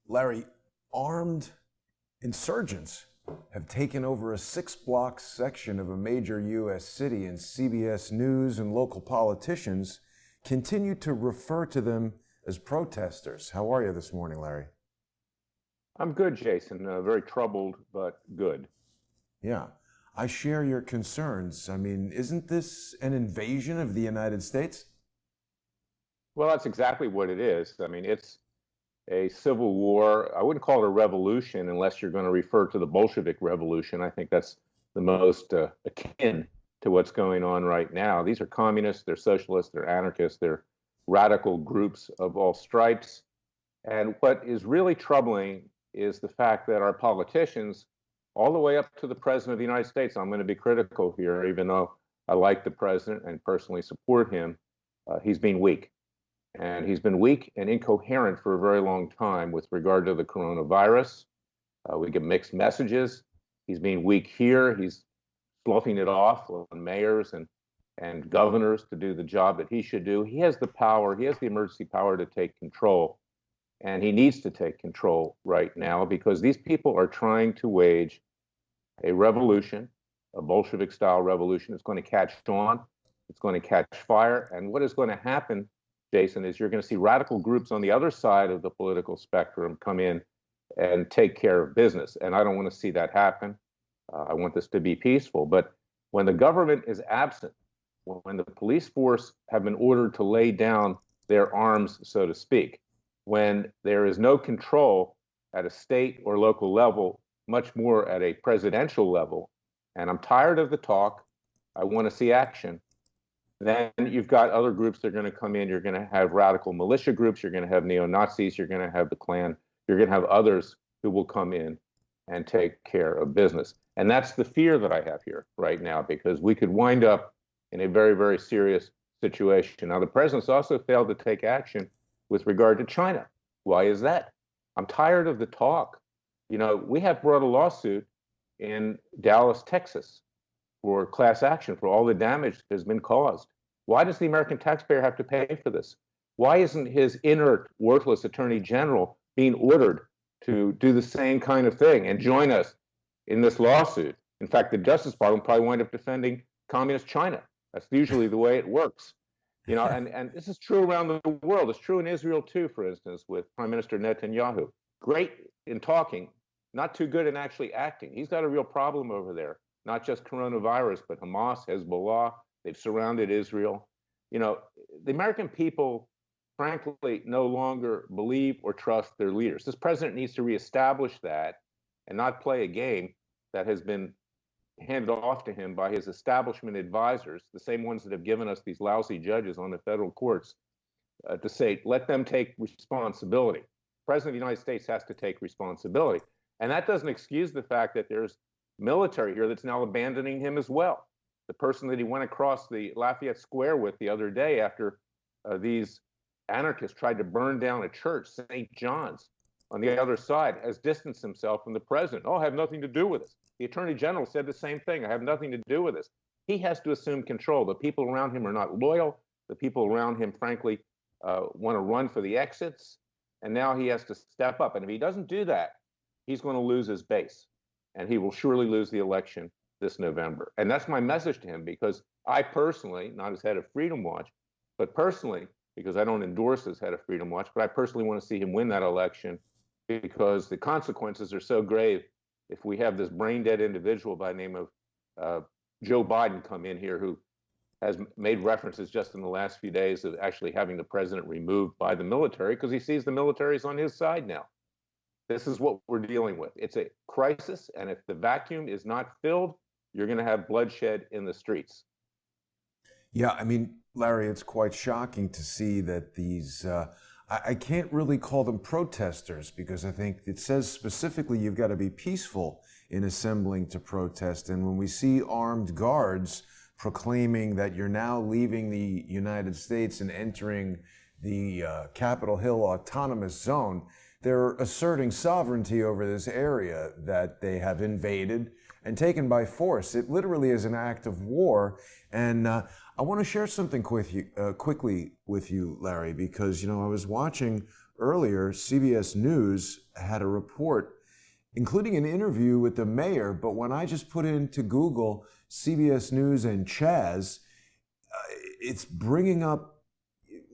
Larry, armed insurgents have taken over a 6-block section of a major U.S. city, and CBS News and local politicians continue to refer to them as protesters. How are you this morning, Larry? I'm good, Jason. Very troubled, but good. Yeah, I share your concerns. I mean, isn't this an invasion of the United States? Well, that's exactly what it is. I mean, it's a civil war. I wouldn't call it a revolution unless you're going to refer to the Bolshevik Revolution. I think that's the most akin to what's going on right now. These are communists, they're socialists, they're anarchists, they're radical groups of all stripes. And what is really troubling is the fact that our politicians, all the way up to the President of the United States, I'm going to be critical here, even though I like the President and personally support him, he's being weak. And he's been weak and incoherent for a very long time with regard to the coronavirus. We get mixed messages. He's being weak here. He's sloughing it off on mayors and governors to do the job that he should do. He has the power, he has the emergency power to take control. And he needs to take control right now because these people are trying to wage a revolution, a Bolshevik-style revolution. It's going to catch on. It's going to catch fire. And what is going to happen, Jason, is you're going to see radical groups on the other side of the political spectrum come in and take care of business. And I don't want to see that happen. I want this to be peaceful. But when the government is absent, when the police force have been ordered to lay down their arms, so to speak, when there is no control at a state or local level, much more at a presidential level, and I'm tired of the talk, I want to see action, then you've got other groups that are going to come in. You're going to have radical militia groups. You're going to have neo-Nazis. You're going to have the Klan. You're going to have others who will come in and take care of business. And that's the fear that I have here right now, because we could wind up in a very, very serious situation. Now, the president's also failed to take action with regard to China. Why is that? I'm tired of the talk. You know, we have brought a lawsuit in Dallas, Texas, for class action for all the damage that has been caused. Why does the American taxpayer have to pay for this? Why isn't his inert, worthless attorney general being ordered to do the same kind of thing and join us in this lawsuit? In fact, the Justice Department probably wind up defending communist China. That's usually the way it works. You know, and this is true around the world. It's true in Israel too, for instance, with Prime Minister Netanyahu. Great in talking, not too good in actually acting. He's got a real problem over there. Not just coronavirus, but Hamas, Hezbollah, they've surrounded Israel. You know, the American people, frankly, no longer believe or trust their leaders. This president needs to reestablish that and not play a game that has been handed off to him by his establishment advisors, the same ones that have given us these lousy judges on the federal courts, to say, let them take responsibility. The President of the United States has to take responsibility. And that doesn't excuse the fact that there's military here that's now abandoning him as well. The person that he went across the Lafayette Square with the other day after these anarchists tried to burn down a church, St. John's, on the other side, has distanced himself from the president. Oh, I have nothing to do with this. The attorney general said the same thing. I have nothing to do with this. He has to assume control. The people around him are not loyal. The people around him, frankly, want to run for the exits. And now he has to step up. And if he doesn't do that, he's going to lose his base. And he will surely lose the election this November. And that's my message to him, because I personally, not as head of Freedom Watch, but personally, because I don't endorse as head of Freedom Watch, but I personally want to see him win that election, because the consequences are so grave if we have this brain-dead individual by the name of Joe Biden come in here, who has made references just in the last few days of actually having the president removed by the military because he sees the military is on his side now. This is what we're dealing with. It's a crisis, and if the vacuum is not filled, you're going to have bloodshed in the streets. Yeah, I mean, Larry, it's quite shocking to see that these, I can't really call them protesters, because I think it says specifically you've got to be peaceful in assembling to protest. And when we see armed guards proclaiming that you're now leaving the United States and entering the Capitol Hill Autonomous Zone, they're asserting sovereignty over this area that they have invaded and taken by force. It literally is an act of war. And I want to share something quickly with you, Larry, because I was watching earlier. CBS News had a report, including an interview with the mayor. But when I just put into Google CBS News and Chaz, it's bringing up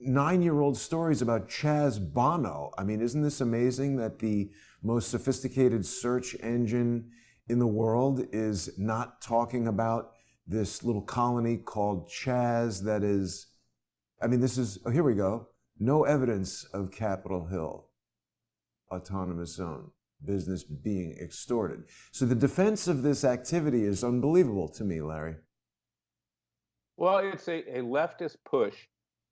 9-year-old stories about Chaz Bono. I mean, isn't this amazing that the most sophisticated search engine in the world is not talking about this little colony called Chaz that is, I mean, this is, oh, here we go. No evidence of Capitol Hill, autonomous zone, business being extorted. So the defense of this activity is unbelievable to me, Larry. Well, it's a leftist push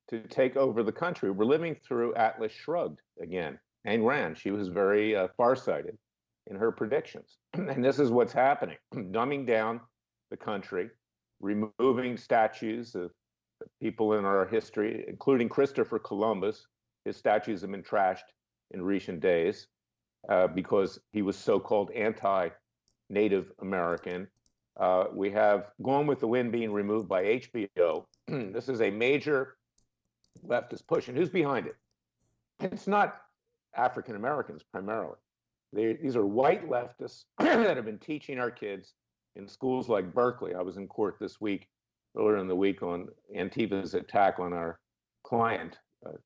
to take over the country. We're living through Atlas Shrugged again. Ayn Rand, she was very farsighted in her predictions. And this is what's happening, dumbing down the country, removing statues of people in our history, including Christopher Columbus. His statues have been trashed in recent days because he was so-called anti-Native American. We have Gone with the Wind being removed by HBO. This is a major leftist push. And who's behind it? It's not African Americans primarily. These are white leftists that have been teaching our kids in schools like Berkeley. I was in court this week, earlier in the week, on Antifa's attack on our client,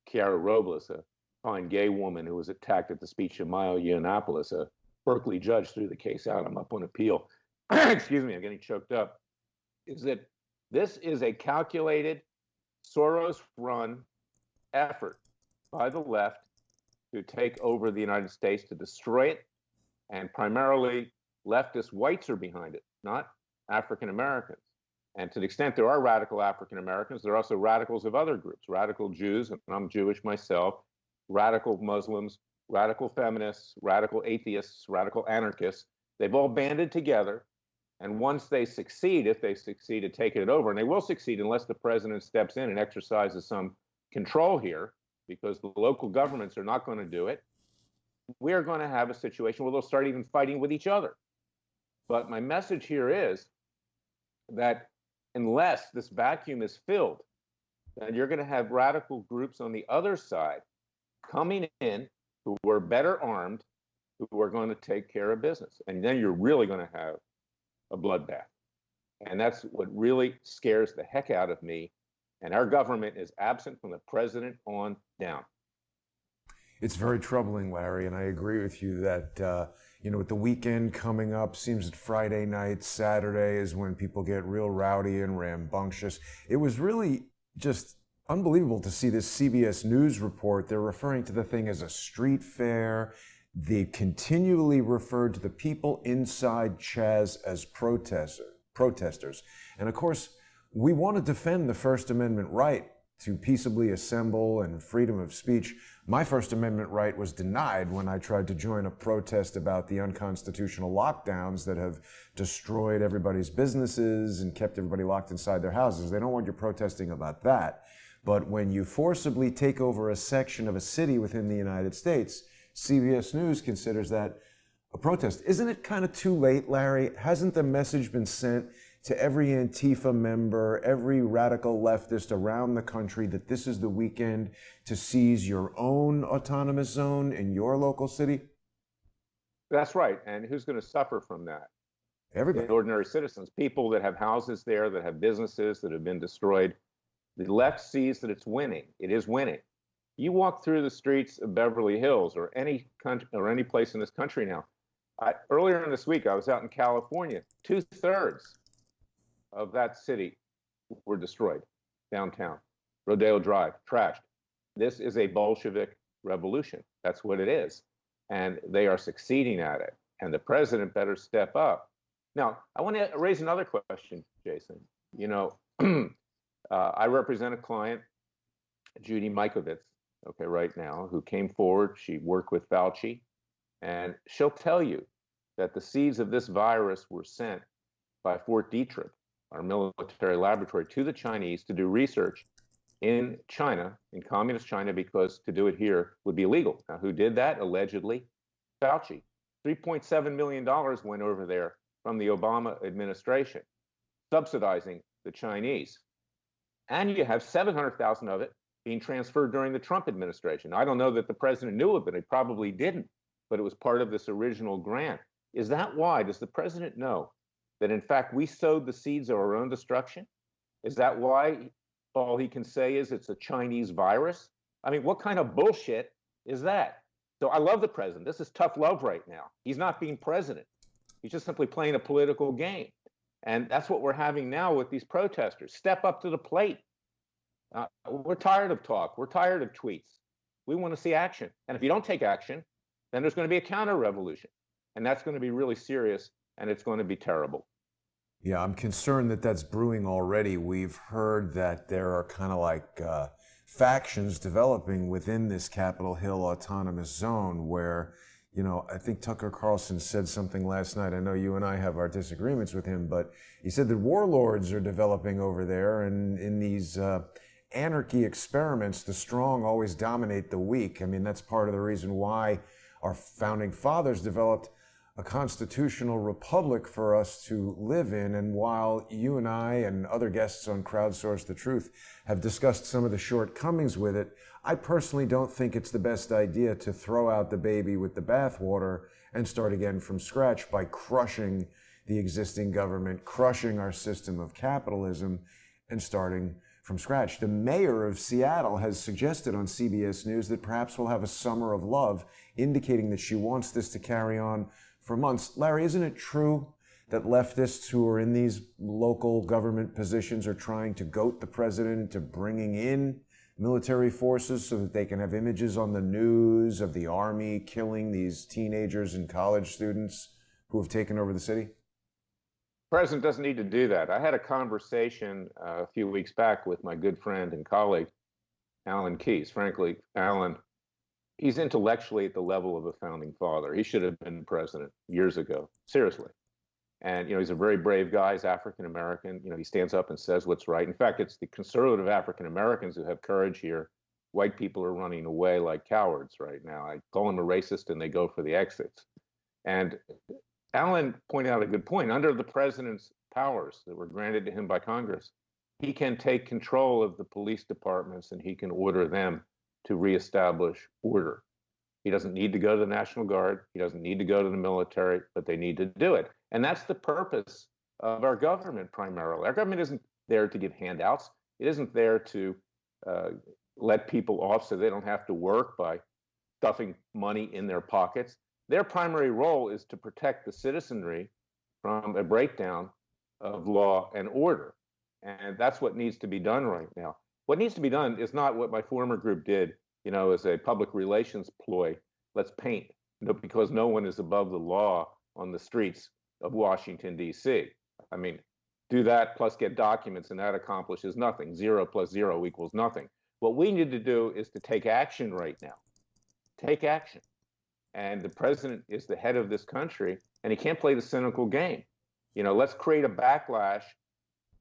Kiara Robles, a fine gay woman who was attacked at the speech of Maya Yiannopoulos. A Berkeley judge threw the case out. I'm up on appeal. Excuse me, I'm getting choked up. Is that this is a calculated, Soros-run effort by the left to take over the United States, to destroy it, and primarily leftist whites are behind it, not African Americans. And to the extent there are radical African Americans, there are also radicals of other groups, radical Jews, and I'm Jewish myself, radical Muslims, radical feminists, radical atheists, radical anarchists. They've all banded together. And once they succeed, if they succeed at taking it over, and they will succeed unless the president steps in and exercises some control here, because the local governments are not going to do it, we're going to have a situation where they'll start even fighting with each other. But my message here is that unless this vacuum is filled, then you're going to have radical groups on the other side coming in who are better armed, who are going to take care of business. And then you're really going to have a bloodbath. And that's what really scares the heck out of me. And our government is absent from the president on down. It's very troubling, Larry, and I agree with you that, with the weekend coming up, seems that Friday night, Saturday is when people get real rowdy and rambunctious. It was really just unbelievable to see this CBS News report. They're referring to the thing as a street fair. They continually referred to the people inside Chaz as protesters. And of course, we want to defend the First Amendment right to peaceably assemble and freedom of speech. My First Amendment right was denied when I tried to join a protest about the unconstitutional lockdowns that have destroyed everybody's businesses and kept everybody locked inside their houses. They don't want you protesting about that. But when you forcibly take over a section of a city within the United States, CBS News considers that a protest. Isn't it kind of too late, Larry? Hasn't the message been sent to every Antifa member, every radical leftist around the country that this is the weekend to seize your own autonomous zone in your local city? That's right. And who's going to suffer from that? Everybody. Ordinary citizens, people that have houses there, that have businesses that have been destroyed. The left sees that it's winning. It is winning. You walk through the streets of Beverly Hills or any country or any place in this country now. Earlier in this week, I was out in California. 2/3 of that city were destroyed downtown. Rodeo Drive, trashed. This is a Bolshevik revolution. That's what it is. And they are succeeding at it. And the president better step up. Now, I want to raise another question, Jason. I represent a client, Judy Mikovits, right now, who came forward. She worked with Fauci. And she'll tell you that the seeds of this virus were sent by Fort Detrick, our military laboratory, to the Chinese to do research in China, in communist China, because to do it here would be illegal. Now, who did that? Allegedly, Fauci. $3.7 million went over there from the Obama administration, subsidizing the Chinese. And you have 700,000 of it being transferred during the Trump administration. I don't know that the president knew it, but he probably didn't. But it was part of this original grant. Is that why? Does the president know that, in fact, we sowed the seeds of our own destruction? Is that why all he can say is it's a Chinese virus? I mean, what kind of bullshit is that? So I love the president. This is tough love right now. He's not being president. He's just simply playing a political game. And that's what we're having now with these protesters. Step up to the plate. We're tired of talk. We're tired of tweets. We want to see action. And if you don't take action, then there's going to be a counter revolution. And that's going to be really serious, and it's going to be terrible. Yeah, I'm concerned that that's brewing already. We've heard that there are kind of like factions developing within this Capitol Hill autonomous zone where, you know, I think Tucker Carlson said something last night. I know you and I have our disagreements with him, but he said that warlords are developing over there, and in these anarchy experiments, the strong always dominate the weak. I mean, that's part of the reason why our founding fathers developed a constitutional republic for us to live in. And while you and I and other guests on Crowdsource the Truth have discussed some of the shortcomings with it, I personally don't think it's the best idea to throw out the baby with the bathwater and start again from scratch by crushing the existing government, crushing our system of capitalism, and starting from scratch. The mayor of Seattle has suggested on CBS News that perhaps we'll have a summer of love, indicating that she wants this to carry on for months. Larry, isn't it true that leftists who are in these local government positions are trying to goat the president into bringing in military forces so that they can have images on the news of the army killing these teenagers and college students who have taken over the city? The president doesn't need to do that. I had a conversation a few weeks back with my good friend and colleague, Alan Keyes. Frankly, Alan, he's intellectually at the level of a founding father. He should have been president years ago, seriously. And, you know, he's a very brave guy. He's African American. You know, he stands up and says what's right. In fact, it's the conservative African Americans who have courage here. White people are running away like cowards right now. I call them a racist and they go for the exits. And Alan pointed out a good point. Under the president's powers that were granted to him by Congress, he can take control of the police departments and he can order them to reestablish order. He doesn't need to go to the National Guard. He doesn't need to go to the military, but they need to do it. And that's the purpose of our government primarily. Our government isn't there to give handouts. It isn't there to let people off so they don't have to work by stuffing money in their pockets. Their primary role is to protect the citizenry from a breakdown of law and order. And that's what needs to be done right now. What needs to be done is not what my former group did, you know, as a public relations ploy. Let's paint, because no one is above the law on the streets of Washington, D.C. I mean, do that plus get documents, and that accomplishes nothing. 0 + 0 = nothing. What we need to do is to take action right now. Take action. And the president is the head of this country, and he can't play the cynical game. You know, let's create a backlash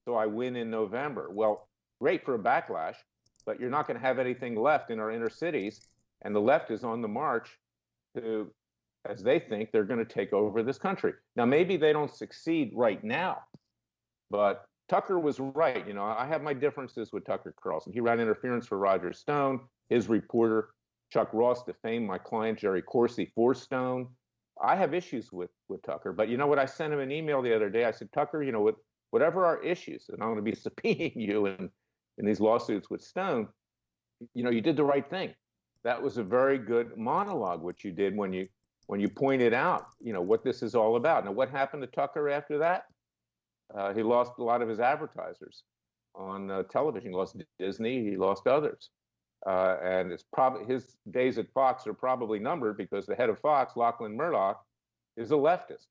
so I win in November. Well, great for a backlash, but you're not going to have anything left in our inner cities. And the left is on the march to, as they think, they're going to take over this country. Now, maybe they don't succeed right now, but Tucker was right. You know, I have my differences with Tucker Carlson. He ran interference for Roger Stone. His reporter, Chuck Ross, defamed my client, Jerry Corsi, for Stone. I have issues with Tucker, but you know what? I sent him an email the other day. I said, Tucker, you know, whatever our issues, and I'm going to be subpoenaing you in these lawsuits with Stone, you know, you did the right thing. That was a very good monologue, what you did when you pointed out, you know, what this is all about. Now, what happened to Tucker after that? He lost a lot of his advertisers on television. He lost Disney. He lost others. And it's probably his days at Fox are probably numbered because the head of Fox, Lachlan Murdoch, is a leftist.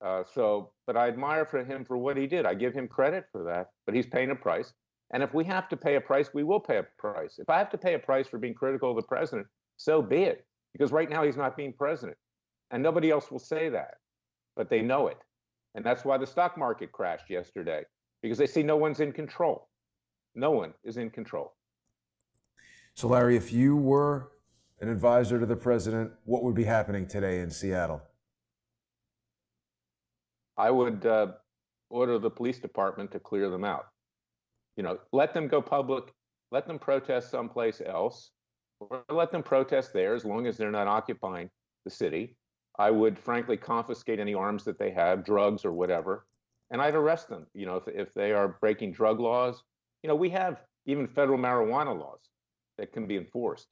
But I admire him for what he did. I give him credit for that, but he's paying a price. And if we have to pay a price, we will pay a price. If I have to pay a price for being critical of the president, so be it. Because right now he's not being president. And nobody else will say that, but they know it. And that's why the stock market crashed yesterday, because they see no one's in control. No one is in control. So, Larry, if you were an advisor to the president, what would be happening today in Seattle? I would order the police department to clear them out. Let them go public, let them protest someplace else, or let them protest there as long as they're not occupying the city. I would frankly confiscate any arms that they have, drugs or whatever, and I'd arrest them. If they are breaking drug laws, we have even federal marijuana laws that can be enforced,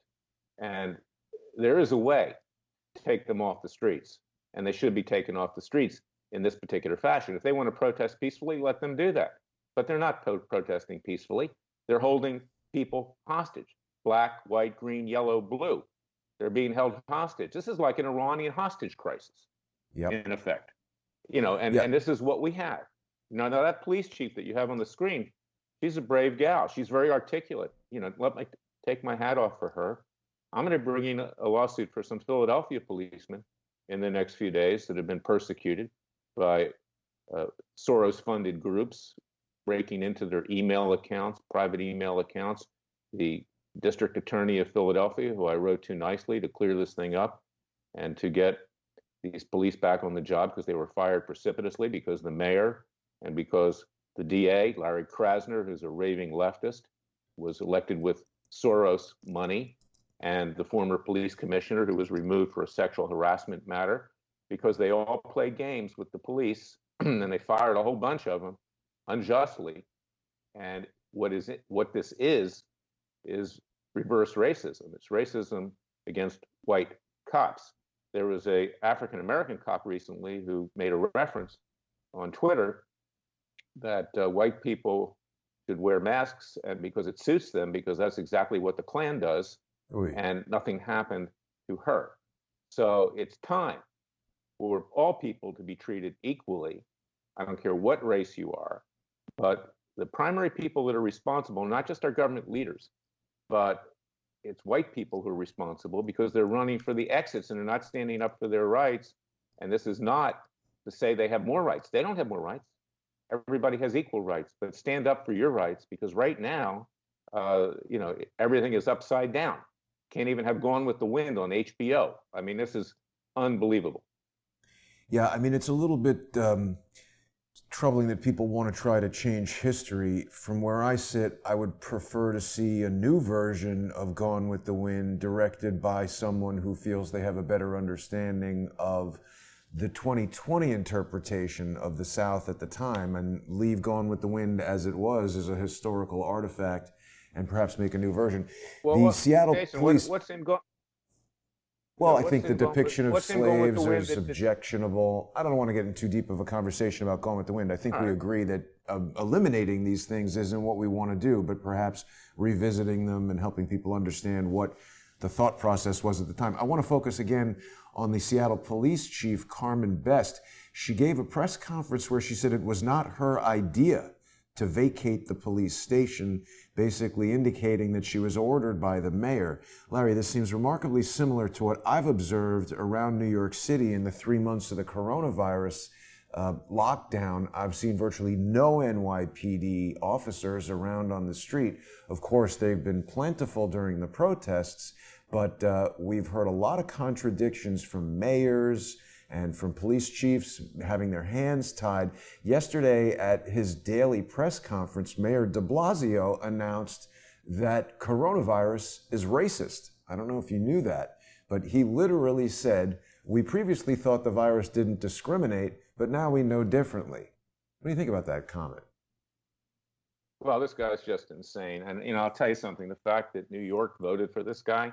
and there is a way to take them off the streets, and they should be taken off the streets in this particular fashion. If they want to protest peacefully, let them do that. But they're not protesting peacefully. They're holding people hostage, black, white, green, yellow, blue. They're being held hostage. This is like an Iranian hostage crisis, Yep. in effect. Yeah. And this is what we have. Now that police chief that you have on the screen, she's a brave gal. She's very articulate. Let me take my hat off for her. I'm going to bring in a lawsuit for some Philadelphia policemen in the next few days that have been persecuted by Soros-funded groups breaking into their email accounts, private email accounts. The district attorney of Philadelphia, who I wrote to nicely to clear this thing up and to get these police back on the job because they were fired precipitously because the mayor and because the DA, Larry Krasner, who's a raving leftist, was elected with Soros money, and the former police commissioner who was removed for a sexual harassment matter because they all played games with the police and they fired a whole bunch of them unjustly. And what this is reverse racism. It's racism against white cops. There was a African American cop recently who made a reference on Twitter that white people should wear masks and because it suits them, because that's exactly what the Klan does. Oui. And nothing happened to her. So it's time for all people to be treated equally. I don't care what race you are, but the primary people that are responsible, not just our government leaders, but it's white people who are responsible because they're running for the exits and they're not standing up for their rights. And this is not to say they have more rights. They don't have more rights. Everybody has equal rights, but stand up for your rights because right now, everything is upside down. Can't even have Gone with the Wind on HBO. I mean, this is unbelievable. Yeah, I mean, it's a little bit troubling that people want to try to change history. From where I sit, I would prefer to see a new version of Gone with the Wind directed by someone who feels they have a better understanding of the 2020 interpretation of the South at the time and leave Gone with the Wind as it was as a historical artifact and perhaps make a new version. Well, Seattle Jason, police... what's in Gone? Well, I think the depiction of slaves is objectionable. I don't want to get into too deep of a conversation about Gone with the Wind. I think we agree that eliminating these things isn't what we want to do, but perhaps revisiting them and helping people understand what the thought process was at the time. I want to focus again on the Seattle police chief, Carmen Best. She gave a press conference where she said it was not her idea to vacate the police station, basically indicating that she was ordered by the mayor. Larry, this seems remarkably similar to what I've observed around New York City in the 3 months of the coronavirus lockdown. I've seen virtually no NYPD officers around on the street. Of course, they've been plentiful during the protests, but we've heard a lot of contradictions from mayors and from police chiefs having their hands tied. Yesterday at his daily press conference, Mayor de Blasio announced that coronavirus is racist. I don't know if you knew that, but he literally said, "We previously thought the virus didn't discriminate, but now we know differently." What do you think about that comment? Well, this guy's just insane. And, I'll tell you something. The fact that New York voted for this guy,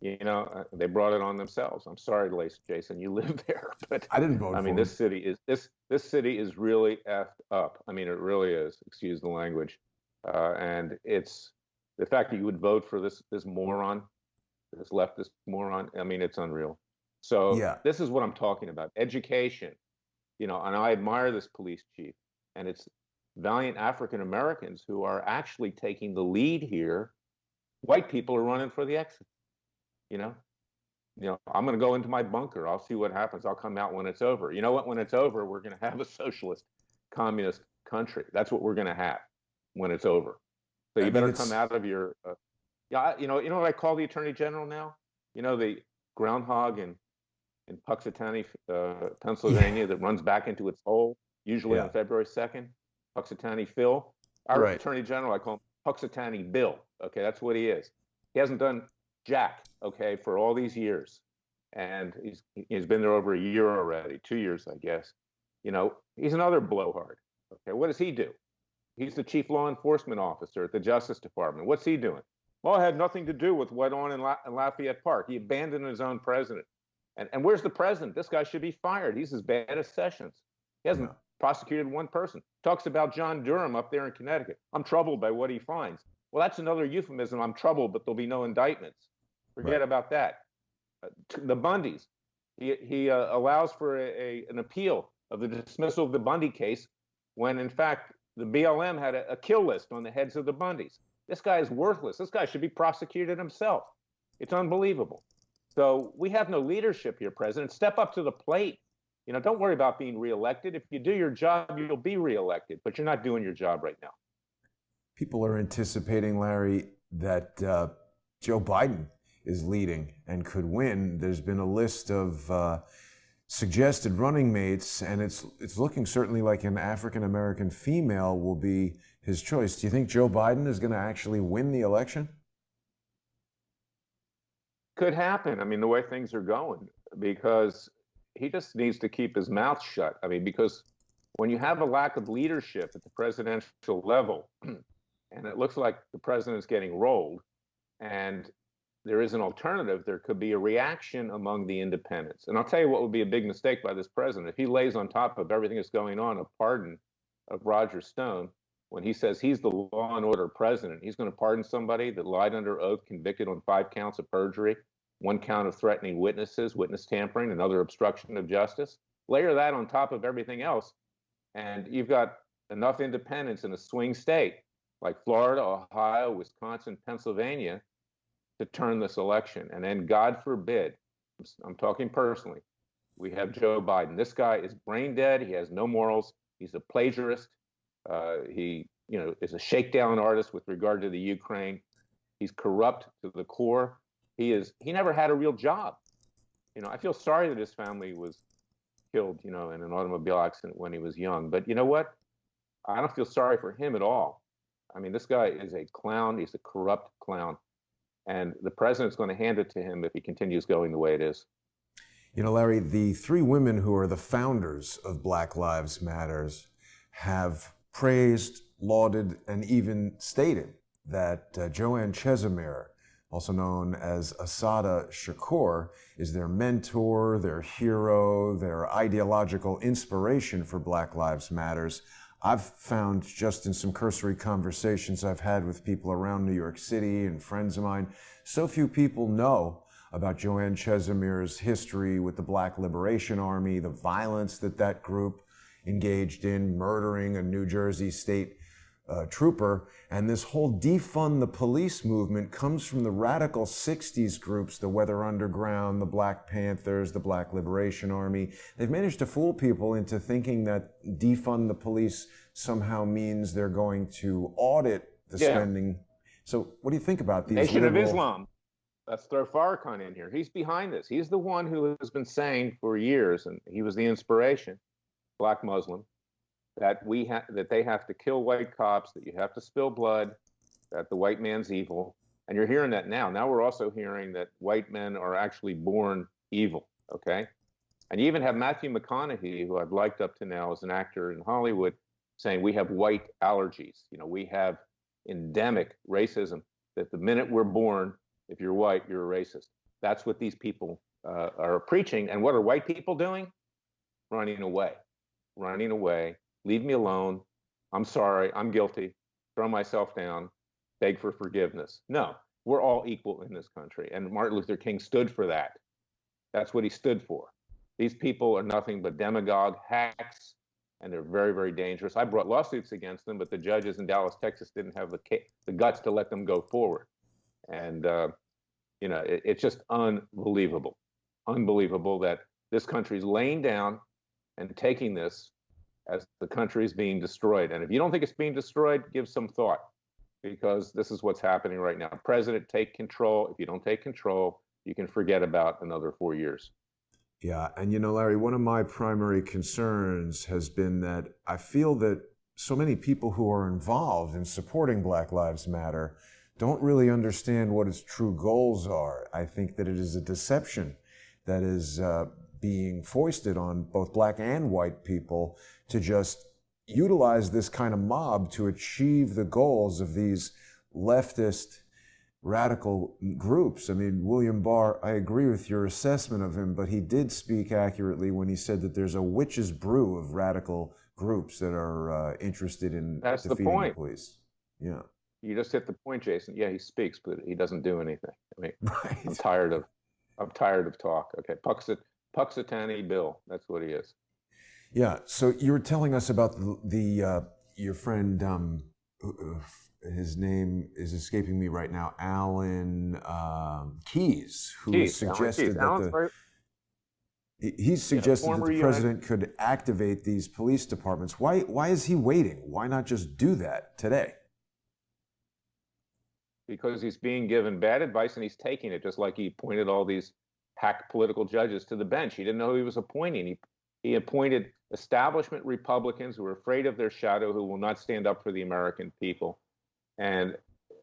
they brought it on themselves. I'm sorry, Jason, you live there, but I didn't vote for him. this city is really effed up. I mean, it really is. Excuse the language. And it's the fact that you would vote for this moron, this leftist moron. I mean, it's unreal. So Yeah. This is what I'm talking about. Education. And I admire this police chief, and it's valiant African Americans who are actually taking the lead here. White people are running for the exit. I'm going to go into my bunker. I'll see what happens. I'll come out when it's over. You know what? When it's over, we're going to have a socialist, communist country. That's what we're going to have when it's over. So you better come out of your. You know what I call the Attorney General now? The groundhog in Puxatawny, Pennsylvania, that runs back into its hole, usually on February 2nd. Puxatawny Phil. Our Right. Attorney General, I call him Puxatani Bill. Okay, that's what he is. He hasn't done jack, okay, for all these years. And he's been there over a year already, 2 years, I guess. He's another blowhard. Okay, what does he do? He's the chief law enforcement officer at the Justice Department. What's he doing? Well, it had nothing to do with what went on in Lafayette Park. He abandoned his own president. And where's the president? This guy should be fired. He's as bad as Sessions. He hasn't Yeah. prosecuted one person. Talks about John Durham up there in Connecticut. I'm troubled by what he finds. Well, that's another euphemism. I'm troubled, but there'll be no indictments. Forget Right. about that. The Bundys. He allows for an appeal of the dismissal of the Bundy case when, in fact, the BLM had a kill list on the heads of the Bundys. This guy is worthless. This guy should be prosecuted himself. It's unbelievable. So we have no leadership here, President. Step up to the plate. Don't worry about being reelected. If you do your job, you'll be reelected, but you're not doing your job right now. People are anticipating, Larry, that Joe Biden is leading and could win. There's been a list of suggested running mates, and it's looking certainly like an African American female will be his choice. Do you think Joe Biden is going to actually win the election? Could happen. I mean, the way things are going, because he just needs to keep his mouth shut. I mean, because when you have a lack of leadership at the presidential level, and it looks like the president's getting rolled, and there is an alternative, there could be a reaction among the independents. And I'll tell you what would be a big mistake by this president. If he lays on top of everything that's going on a pardon of Roger Stone, when he says he's the law and order president, he's going to pardon somebody that lied under oath, convicted on 5 counts of perjury, 1 count of threatening witnesses, witness tampering, another obstruction of justice. Layer that on top of everything else, and you've got enough independents in a swing state like Florida, Ohio, Wisconsin, Pennsylvania to turn this election. And then, God forbid, I'm talking personally, we have Joe Biden. This guy is brain dead. He has no morals. He's a plagiarist. He, is a shakedown artist with regard to the Ukraine. He's corrupt to the core. He never had a real job. I feel sorry that his family was killed, in an automobile accident when he was young. But you know what? I don't feel sorry for him at all. I mean, this guy is a clown. He's a corrupt clown. And the president's going to hand it to him if he continues going the way it is. Larry, the 3 women who are the founders of Black Lives Matters have praised, lauded, and even stated that Joanne Chesimir, also known as Assata Shakur, is their mentor, their hero, their ideological inspiration for Black Lives Matters. I've found, just in some cursory conversations I've had with people around New York City and friends of mine, so few people know about Joanne Chesimir's history with the Black Liberation Army, the violence that group engaged in, murdering a New Jersey state trooper. And this whole defund the police movement comes from the radical 60s groups, the Weather Underground, the Black Panthers, the Black Liberation Army. They've managed to fool people into thinking that defund the police somehow means they're going to audit the spending. So what do you think about these? Nation of Islam. Let's throw Farrakhan in here. He's behind this. He's the one who has been saying for years, and he was the inspiration, Black Muslim, that they have to kill white cops, that you have to spill blood, that the white man's evil. And you're hearing that now. Now we're also hearing that white men are actually born evil, okay? And you even have Matthew McConaughey, who I've liked up to now as an actor in Hollywood, saying we have white allergies. We have endemic racism, that the minute we're born, if you're white, you're a racist. That's what these people are preaching. And what are white people doing? Running away. Leave me alone. I'm sorry. I'm guilty. Throw myself down. Beg for forgiveness. No, we're all equal in this country. And Martin Luther King stood for that. That's what he stood for. These people are nothing but demagogue hacks, and they're very, very dangerous. I brought lawsuits against them, but the judges in Dallas, Texas didn't have the guts to let them go forward. And, it's just unbelievable that this country is laying down and taking this as the country is being destroyed. And if you don't think it's being destroyed, give some thought, because this is what's happening right now. President, take control. If you don't take control, you can forget about another 4 years. Yeah. And Larry, one of my primary concerns has been that I feel that so many people who are involved in supporting Black Lives Matter don't really understand what its true goals are. I think that it is a deception that is being foisted on both black and white people to just utilize this kind of mob to achieve the goals of these leftist radical groups. I mean, William Barr, I agree with your assessment of him, but he did speak accurately when he said that there's a witch's brew of radical groups that are interested in That's the defeating the point. police. Yeah. You just hit the point, Jason. Yeah, he speaks, but he doesn't do anything. I mean, I'm Right. tired of talk. Okay, Puxatani Bill. That's what he is. Yeah. So you were telling us about your friend. His name is escaping me right now. Alan Keyes, who Keith, Alan suggested Keith. that Alan's very, he's suggested that former the United. president could activate these police departments. Why is he waiting? Why not just do that today? Because he's being given bad advice and he's taking it, just like he appointed all these hack political judges to the bench. He didn't know who he was appointing. He appointed establishment Republicans who are afraid of their shadow, who will not stand up for the American people. And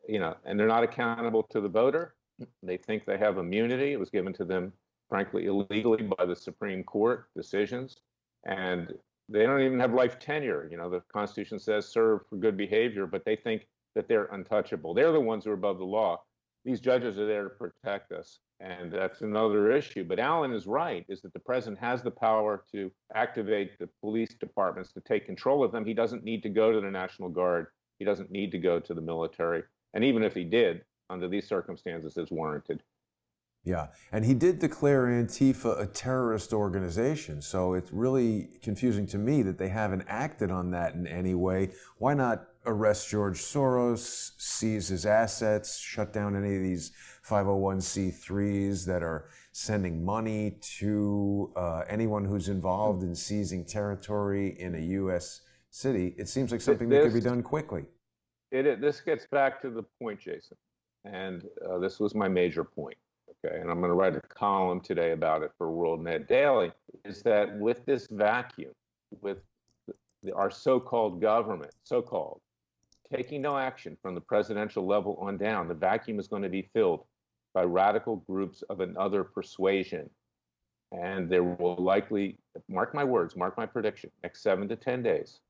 and they're not accountable to the voter. They think they have immunity. It was given to them, frankly, illegally by the Supreme Court decisions. And they don't even have life tenure. The Constitution says serve for good behavior, but they think that they're untouchable. They're the ones who are above the law. These judges are there to protect us. And that's another issue. But Alan is right, is that the president has the power to activate the police departments to take control of them. He doesn't need to go to the National Guard. He doesn't need to go to the military. And even if he did, under these circumstances, it's warranted. Yeah, and he did declare Antifa a terrorist organization, so it's really confusing to me that they haven't acted on that in any way. Why not arrest George Soros, seize his assets, shut down any of these 501c3s that are sending money to anyone who's involved in seizing territory in a U.S. city? It seems like something that could be done quickly. This gets back to the point, Jason, and this was my major point. Okay, and I'm going to write a column today about it for WorldNet Daily, is that with this vacuum, with our so-called government, taking no action from the presidential level on down, the vacuum is going to be filled by radical groups of another persuasion. And there will likely, mark my words, mark my prediction, next 7 to 10 days,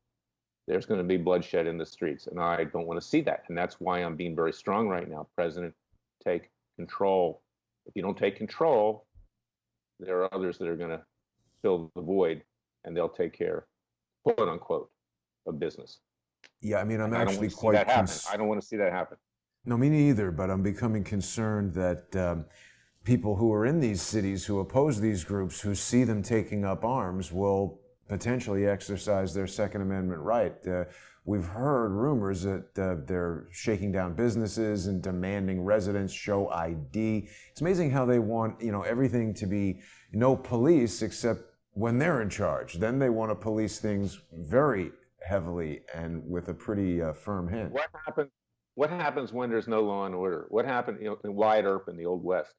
there's going to be bloodshed in the streets. And I don't want to see that. And that's why I'm being very strong right now. President, take control. If you don't take control, there are others that are going to fill the void, and they'll take care, quote unquote, of business. Yeah, I mean, I'm And actually quite I don't want to see that happen. No, me neither, but I'm becoming concerned that people who are in these cities who oppose these groups, who see them taking up arms, will potentially exercise their Second Amendment right. We've heard rumors that they're shaking down businesses and demanding residents show ID. It's amazing how they want, everything to be no police except when they're in charge. Then they want to police things very heavily and with a pretty firm hand. What happens when there's no law and order? What happened, in Wyatt Earp in the Old West?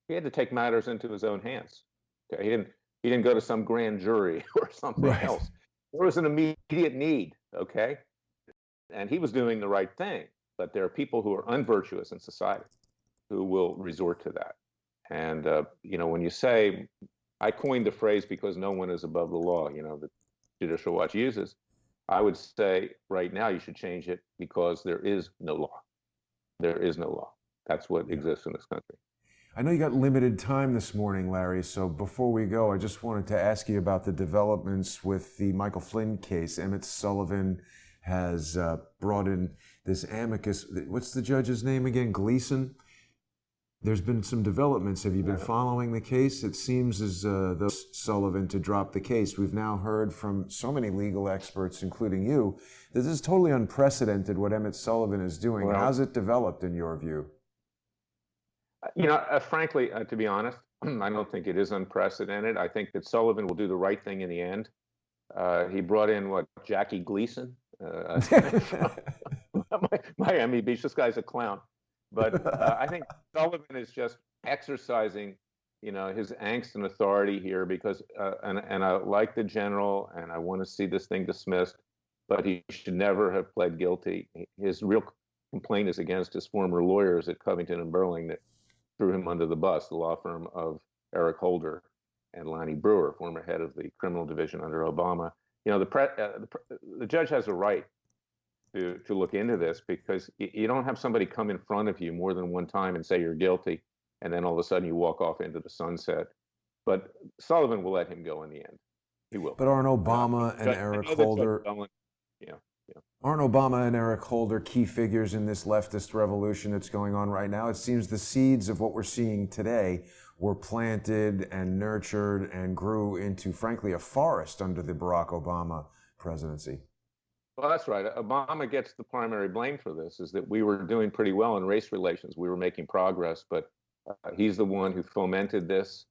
He had to take matters into his own hands. Okay, he didn't go to some grand jury or something else. There was an immediate need, okay? And he was doing the right thing. But there are people who are unvirtuous in society who will resort to that. And, when you say, I coined the phrase because no one is above the law, that Judicial Watch uses, I would say right now you should change it because there is no law. There is no law. That's what exists in this country. I know you got limited time this morning, Larry, so before we go, I just wanted to ask you about the developments with the Michael Flynn case. Emmett Sullivan has brought in this amicus. What's the judge's name again? Gleason? There's been some developments. Have you been following the case? It seems as though Sullivan to drop the case. We've now heard from so many legal experts, including you, that this is totally unprecedented what Emmett Sullivan is doing. Well, how's it developed in your view? Frankly, to be honest, I don't think it is unprecedented. I think that Sullivan will do the right thing in the end. He brought in Jackie Gleason, Miami Beach. This guy's a clown. But I think Sullivan is just exercising, his angst and authority here because, and I like the general, and I want to see this thing dismissed. but he should never have pled guilty. His real complaint is against his former lawyers at Covington and Burling that threw him under the bus, the law firm of Eric Holder and Lonnie Brewer, former head of the criminal division under Obama. You know, the judge has a right to look into this, because you don't have somebody come in front of you more than one time and say you're guilty, and then all of a sudden you walk off into the sunset. But Sullivan will let him go in the end. He will. But aren't Obama and Eric Holder? Yeah, yeah. Aren't Obama and Eric Holder key figures in this leftist revolution that's going on right now? It seems the seeds of what we're seeing today were planted and nurtured and grew into, frankly, a forest under the Barack Obama presidency. Well, that's right. Obama gets the primary blame for this, is that we were doing pretty well in race relations. We were making progress, but he's the one who fomented this,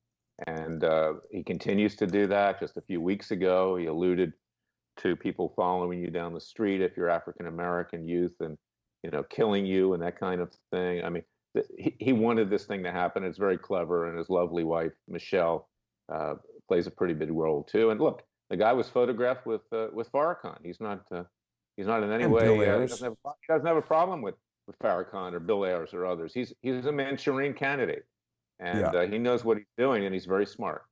and he continues to do that. Just a few weeks ago, he alluded to people following you down the street if you're African American youth, and killing you and that kind of thing. I mean, he wanted this thing to happen. It's very clever, and his lovely wife Michelle plays a pretty big role too. And look, the guy was photographed with Farrakhan. He's not in any And way. Bill He Ayers. doesn't have a problem with Farrakhan or Bill Ayers or others. He's a Manchurian candidate, and Yeah. he knows what he's doing, and he's very smart.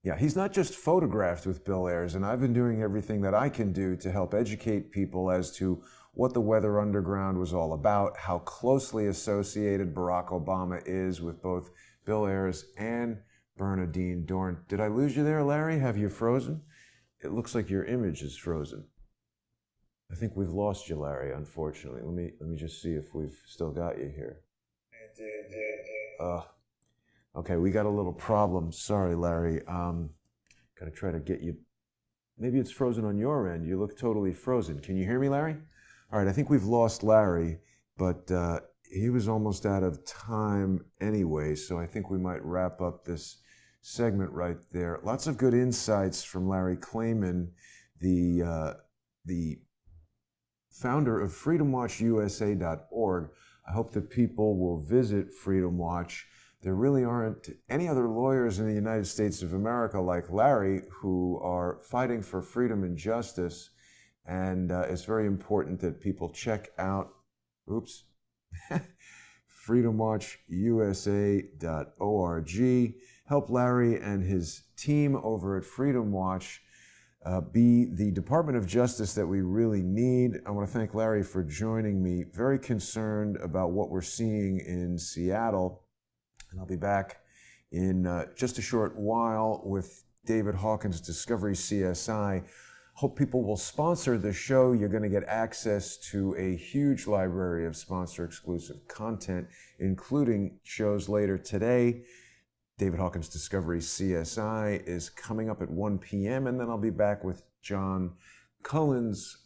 Yeah, he's not just photographed with Bill Ayers, and I've been doing everything that I can do to help educate people as to what the Weather Underground was all about, how closely associated Barack Obama is with both Bill Ayers and Bernardine Dorn. Did I lose you there, Larry? Have you frozen? It looks like your image is frozen. I think we've lost you, Larry, unfortunately. Let me just see if we've still got you here. Okay, we got a little problem. Sorry, Larry. Gotta try to get you. Maybe it's frozen on your end. You look totally frozen. Can you hear me, Larry? All right, I think we've lost Larry, but he was almost out of time anyway, so I think we might wrap up this segment right there. Lots of good insights from Larry Klayman, the founder of freedomwatchusa.org. I hope that people will visit Freedom Watch. There really aren't any other lawyers in the United States of America like Larry who are fighting for freedom and justice. And it's very important that people check out, freedomwatchusa.org. Help Larry and his team over at Freedom Watch be the Department of Justice that we really need. I want to thank Larry for joining me. Very concerned about what we're seeing in Seattle. And I'll be back in just a short while with David Hawkins' Discovery CSI. Hope people will sponsor the show. You're going to get access to a huge library of sponsor-exclusive content, including shows later today. David Hawkins' Discovery CSI is coming up at 1 p.m., and then I'll be back with John Cullen's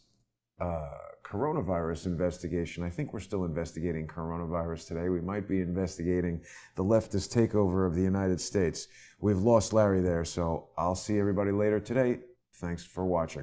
coronavirus investigation. I think we're still investigating coronavirus today. We might be investigating the leftist takeover of the United States. We've lost Larry there, so I'll see everybody later today. Thanks for watching.